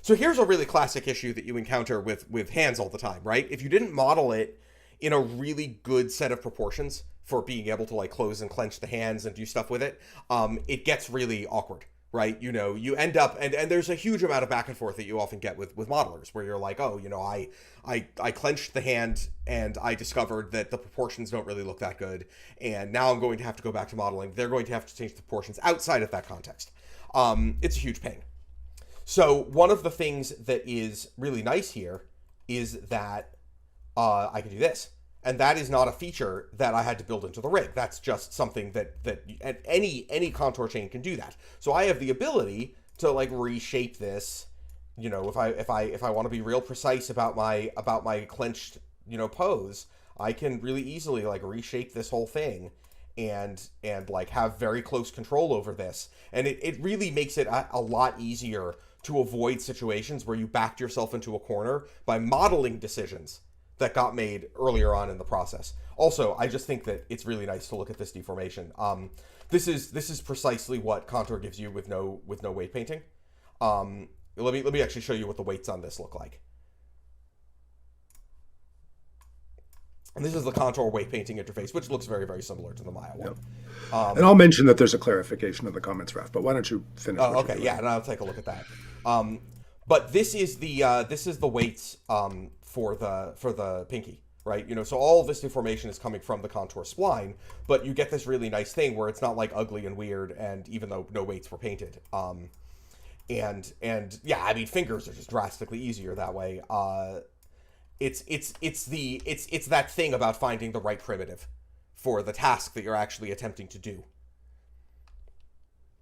So here's a really classic issue that you encounter with hands all the time, right? If you didn't model it in a really good set of proportions for being able to like close and clench the hands and do stuff with it, it gets really awkward, right? You know, you end up and there's a huge amount of back and forth that you often get with modelers where you're like, oh, you know, I clenched the hand and I discovered that the proportions don't really look that good, and now I'm going to have to go back to modeling. They're going to have to change the proportions outside of that context. It's a huge pain. So one of the things that is really nice here is that I can do this. And that is not a feature that I had to build into the rig. That's just something that any contour chain can do that. So I have the ability to like reshape this. You know, if I want to be real precise about my clenched, you know, pose, I can really easily like reshape this whole thing and like have very close control over this. And it really makes it a lot easier to avoid situations where you backed yourself into a corner by modeling decisions that got made earlier on in the process. Also, I just think that it's really nice to look at this deformation. This is precisely what contour gives you with no weight painting. Let me actually show you what the weights on this look like. And this is the contour weight painting interface, which looks very, very similar to the Maya one. Yep. And I'll mention that there's a clarification of the comments, Raf, but why don't you finish? Oh, okay, yeah, and I'll take a look at that. But this is the weights for the pinky, right? You know, so all of this deformation is coming from the contour spline, but you get this really nice thing where it's not like ugly and weird, and even though no weights were painted. And yeah, I mean, fingers are just drastically easier that way. It's that thing about finding the right primitive for the task that you're actually attempting to do.